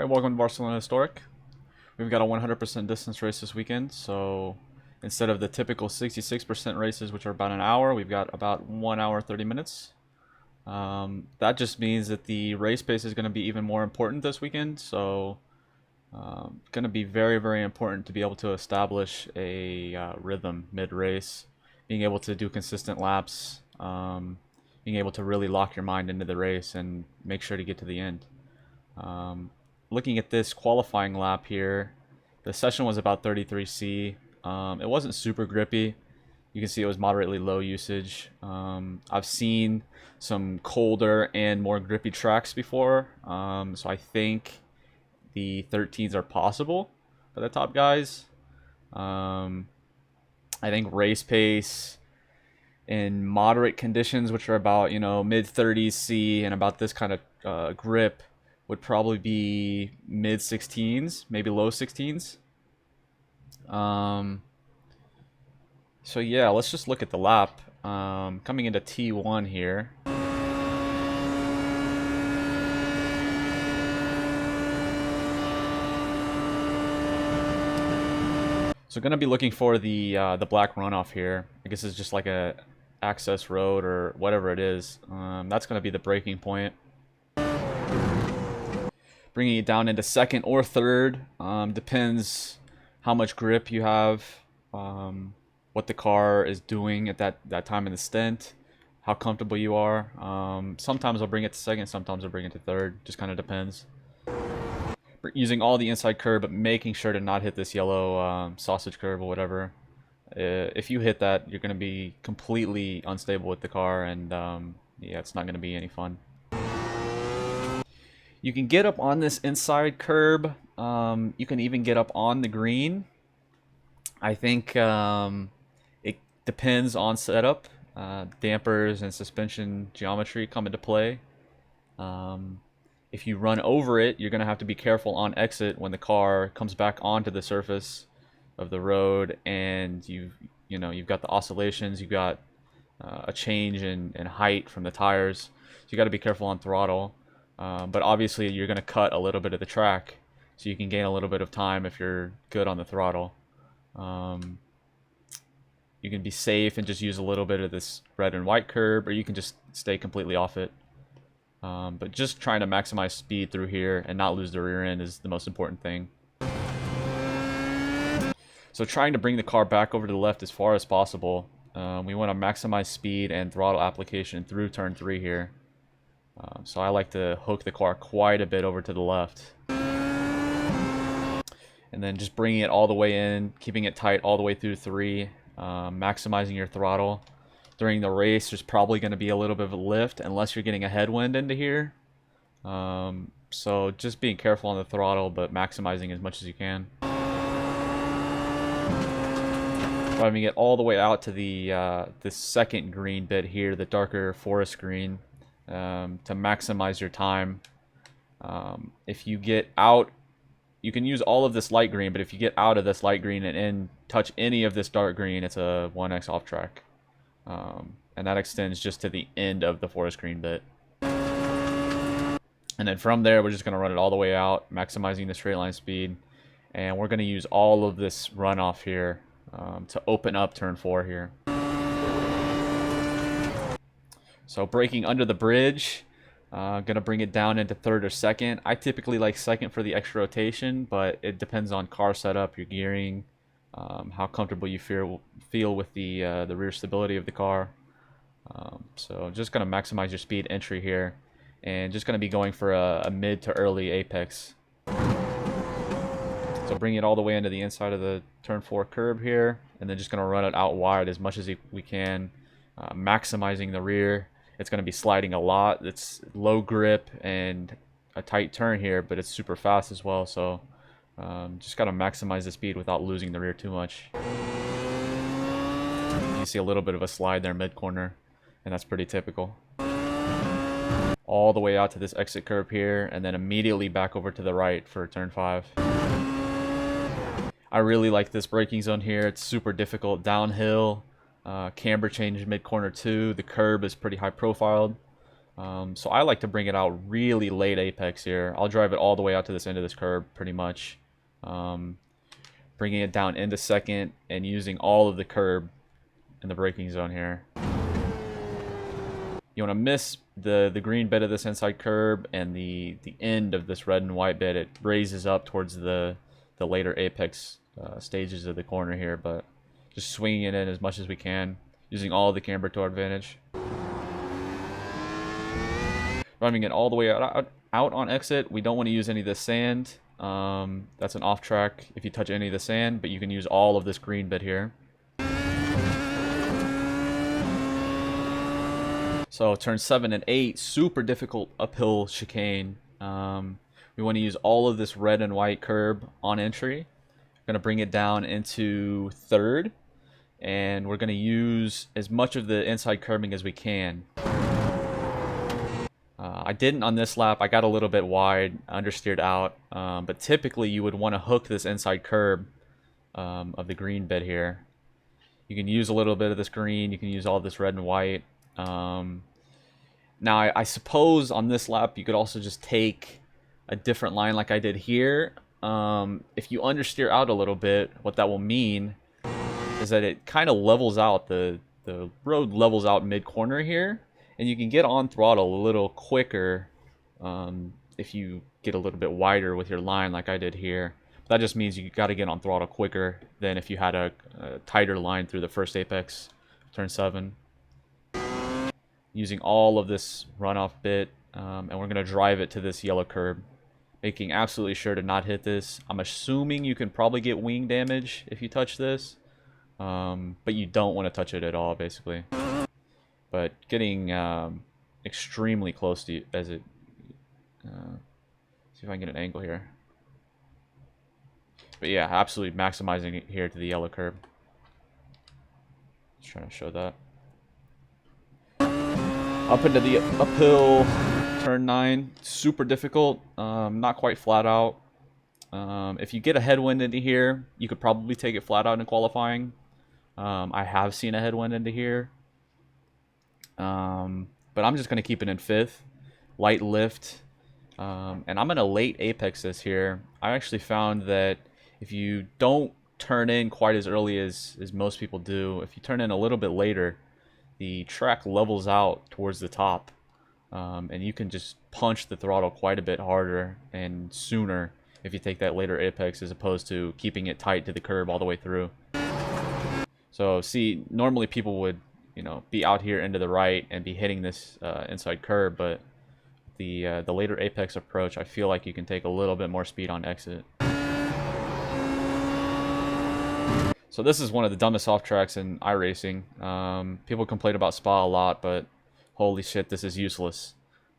Alright, welcome to Barcelona Historic. We've got a 100% distance race this weekend, so instead of the typical 66% races, which are about an hour, we've got about 1 hour 30 minutes. That just means that the race pace is going to be even more important this weekend, so going to be very, very important to be able to establish a rhythm mid-race, being able to do consistent laps, being able to really lock your mind into the race and make sure to get to the end. Looking at this qualifying lap here, the session was about 33C. It wasn't super grippy. You can see it was moderately low usage. I've seen some colder and more grippy tracks before, so I think the 13s are possible for the top guys. I think race pace in moderate conditions, which are about mid 30s C and about this kind of grip, would probably be mid 16s, maybe low 16s. So yeah, let's just look at the lap. Coming into T1 here. So gonna be looking for the black runoff here. I guess it's just like a access road or whatever it is. That's gonna be the breaking point. Bringing it down into second or third, depends how much grip you have, what the car is doing at that time in the stint, how comfortable you are. Sometimes I'll bring it to second, sometimes I'll bring it to third, just kind of depends. Using all the inside curb, but making sure to not hit this yellow sausage curb or whatever. If you hit that, you're going to be completely unstable with the car, and yeah, it's not going to be any fun. You can get up on this inside curb. You can even get up on the green. I think it depends on setup. Dampers and suspension geometry come into play. If you run over it, you're going to have to be careful on exit when the car comes back onto the surface of the road, and you've got the oscillations, you've got a change in height from the tires, so you got to be careful on throttle. But obviously you're going to cut a little bit of the track, so you can gain a little bit of time if you're good on the throttle. You can be safe and just use a little bit of this red and white curb, or you can just stay completely off it. But just trying to maximize speed through here and not lose the rear end is the most important thing. So trying to bring the car back over to the left as far as possible. We want to maximize speed and throttle application through turn 3 here. So I like to hook the car quite a bit over to the left. And then just bringing it all the way in, keeping it tight all the way through 3, maximizing your throttle. During the race, there's probably going to be a little bit of a lift unless you're getting a headwind into here. So just being careful on the throttle, but maximizing as much as you can. Driving it all the way out to the second green bit here, the darker forest green, to maximize your time. If you get out, you can use all of this light green, but if you get out of this light green and touch any of this dark green, it's a 1x off track. And that extends just to the end of the forest green bit. And then from there, we're just going to run it all the way out, maximizing the straight line speed. And we're going to use all of this runoff here to open up turn 4 here. So braking under the bridge, going to bring it down into third or second. I typically like second for the extra rotation, but it depends on car setup, your gearing, how comfortable you feel with the rear stability of the car. So just going to maximize your speed entry here, and just going to be going for a mid to early apex. So bring it all the way into the inside of the turn 4 curb here, and then just going to run it out wide as much as we can, maximizing the rear. It's going to be sliding a lot. It's low grip and a tight turn here, but it's super fast as well, so just got to maximize the speed without losing the rear too much. You see a little bit of a slide there mid-corner, and that's pretty typical. All the way out to this exit curb here, and then immediately back over to the right for turn 5. I really like this braking zone here. It's super difficult downhill. Camber change mid-corner too. The curb is pretty high profiled. So I like to bring it out really late apex here. I'll drive it all the way out to this end of this curb pretty much. Bringing it down into second and using all of the curb in the braking zone here. You want to miss the green bit of this inside curb and the end of this red and white bit. It raises up towards the later apex stages of the corner here, but just swinging it in as much as we can, using all the camber to our advantage. Driving it all the way out on exit. We don't want to use any of the sand. That's an off track if you touch any of the sand, but you can use all of this green bit here. So turn 7 and 8, super difficult uphill chicane. We want to use all of this red and white curb on entry. We're going to bring it down into third, and we're going to use as much of the inside curbing as we can. I didn't on this lap. I got a little bit wide, understeered out, but typically you would want to hook this inside curb of the green bit here. You can use a little bit of this green, you can use all this red and white. Now I suppose on this lap you could also just take a different line like I did here. If you understeer out a little bit, what that will mean is that it kind of levels out, the road levels out mid-corner here, and you can get on throttle a little quicker if you get a little bit wider with your line like I did here. That just means you got to get on throttle quicker than if you had a tighter line through the first apex, turn 7. Using all of this runoff bit, and we're going to drive it to this yellow curb, making absolutely sure to not hit this. I'm assuming you can probably get wing damage if you touch this, but you don't want to touch it at all, basically. But getting extremely close to as it. See if I can get an angle here. But yeah, absolutely maximizing it here to the yellow curb. Just trying to show that. Up into the uphill turn 9, super difficult, not quite flat out. If you get a headwind into here, you could probably take it flat out in qualifying. I have seen a headwind into here. But I'm just going to keep it in 5th. Light lift. And I'm going to late apex this here. I actually found that if you don't turn in quite as early as most people do, if you turn in a little bit later, the track levels out towards the top. And you can just punch the throttle quite a bit harder and sooner if you take that later apex as opposed to keeping it tight to the curb all the way through. So see, normally people would, be out here into the right and be hitting this inside curb, but the later apex approach, I feel like you can take a little bit more speed on exit. So this is one of the dumbest off tracks in iRacing. People complain about Spa a lot, but holy shit, this is useless.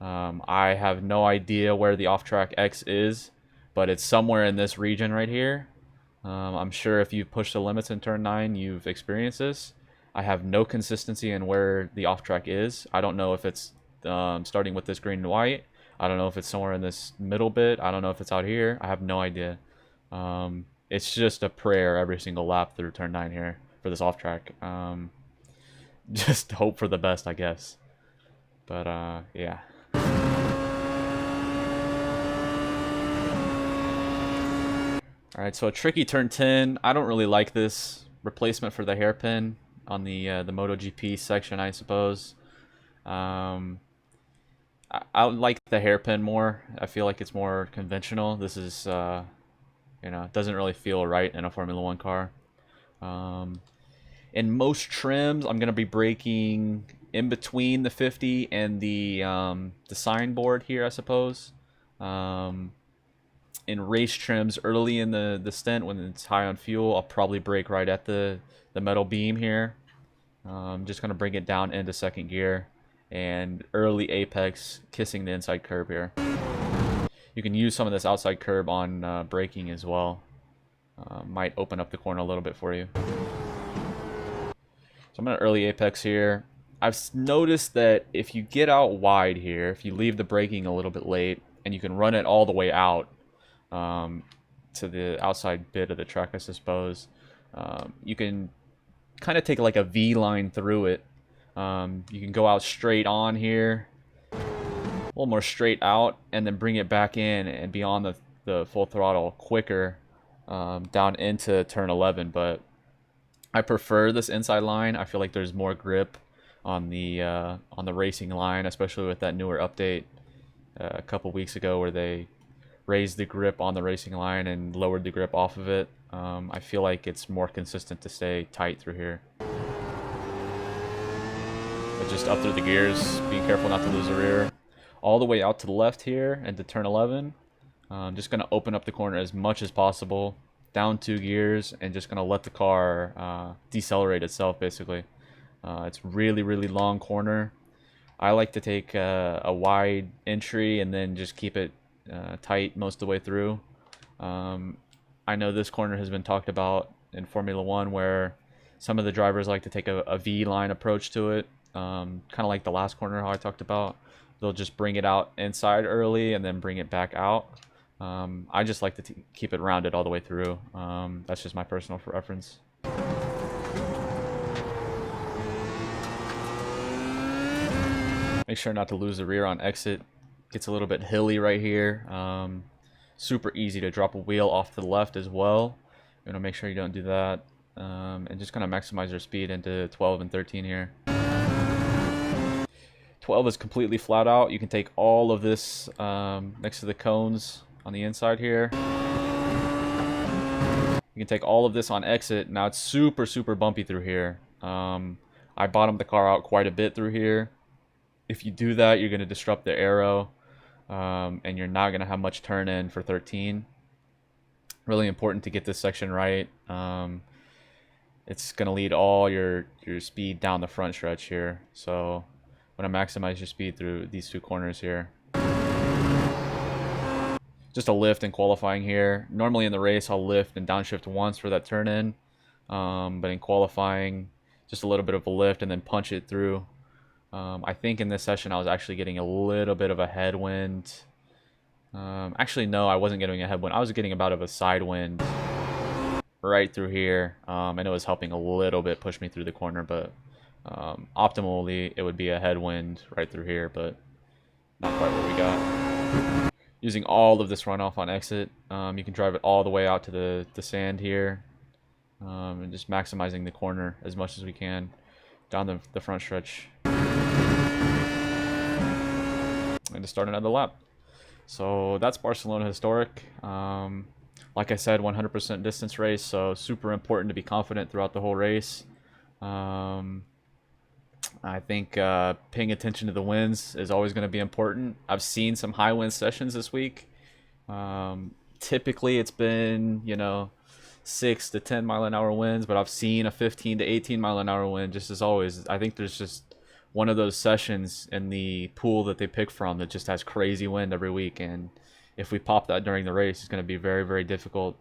I have no idea where the off track X is, but it's somewhere in this region right here. I'm sure if you've pushed the limits in turn 9, you've experienced this. I have no consistency in where the off track is. I don't know if it's starting with this green and white. I don't know if it's somewhere in this middle bit. I don't know if it's out here. I have no idea. It's just a prayer every single lap through turn 9 here for this off track. Just hope for the best, I guess. But yeah. Alright, so a tricky turn 10. I don't really like this replacement for the hairpin on the MotoGP section, I suppose. I like the hairpin more. I feel like it's more conventional. This is, it doesn't really feel right in a Formula 1 car. In most trims, I'm going to be braking in between the 50 and the signboard here, I suppose. In race trims early in the stint when it's high on fuel, I'll probably brake right at the metal beam here. Just going to bring it down into second gear and early apex kissing the inside curb here. You can use some of this outside curb on braking as well. Might open up the corner a little bit for you. So I'm going to early apex here. I've noticed that if you get out wide here, if you leave the braking a little bit late, and you can run it all the way out to the outside bit of the track, I suppose, you can kind of take like a V line through it. You can go out straight on here little more straight out, and then bring it back in and be on the full throttle quicker down into turn 11. But I prefer this inside line. I feel like there's more grip on the racing line, especially with that newer update a couple weeks ago where they raised the grip on the racing line and lowered the grip off of it. I feel like it's more consistent to stay tight through here. But just up through the gears, being careful not to lose the rear. All the way out to the left here into turn 11. Just going to open up the corner as much as possible, down 2 gears, and just going to let the car decelerate itself, basically. It's really, really long corner. I like to take a wide entry and then just keep it tight most of the way through. I know this corner has been talked about in Formula 1 where some of the drivers like to take a V-line approach to it, kind of like the last corner how I talked about. They'll just bring it out inside early and then bring it back out. I just like to keep it rounded all the way through. That's just my personal preference. Make sure not to lose the rear on exit. Gets a little bit hilly right here. Super easy to drop a wheel off to the left as well. You want to make sure you don't do that. And just kind of maximize your speed into 12 and 13 here. 12 is completely flat out. You can take all of this next to the cones on the inside here. You can take all of this on exit. Now it's super, super bumpy through here. I bottomed the car out quite a bit through here. If you do that, you're going to disrupt the aero, and you're not going to have much turn in for 13. Really important to get this section right. It's going to lead all your speed down the front stretch here. So want to maximize your speed through these 2 corners here. Just a lift in qualifying here. Normally in the race, I'll lift and downshift once for that turn in. But in qualifying, just a little bit of a lift and then punch it through. I think in this session I was actually getting a little bit of a headwind. Actually, no, I wasn't getting a headwind. I was getting about of a side wind right through here. And it was helping a little bit push me through the corner, but optimally it would be a headwind right through here, but not quite what we got. Using all of this runoff on exit, you can drive it all the way out to the sand here, and just maximizing the corner as much as we can down the front stretch. And to start another lap. So that's Barcelona Historic. Like I said, 100% distance race, so super important to be confident throughout the whole race. I think paying attention to the winds is always going to be important. I've seen some high wind sessions this week. Typically it's been, 6 to 10 mile an hour winds, but I've seen a 15 to 18 mile an hour wind just as always. I think there's just one of those sessions in the pool that they pick from that just has crazy wind every week, and if we pop that during the race, it's going to be very, very difficult.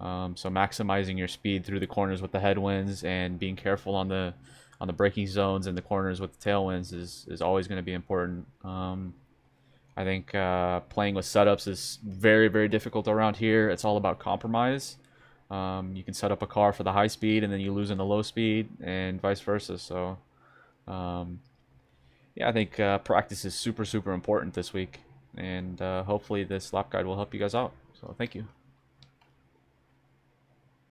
So maximizing your speed through the corners with the headwinds and being careful on the braking zones and the corners with the tailwinds is always going to be important. I think playing with setups is very, very difficult around here. It's all about compromise. You can set up a car for the high speed and then you lose in the low speed and vice versa. So yeah, I think practice is super, super important this week, and hopefully this lap guide will help you guys out. So thank you.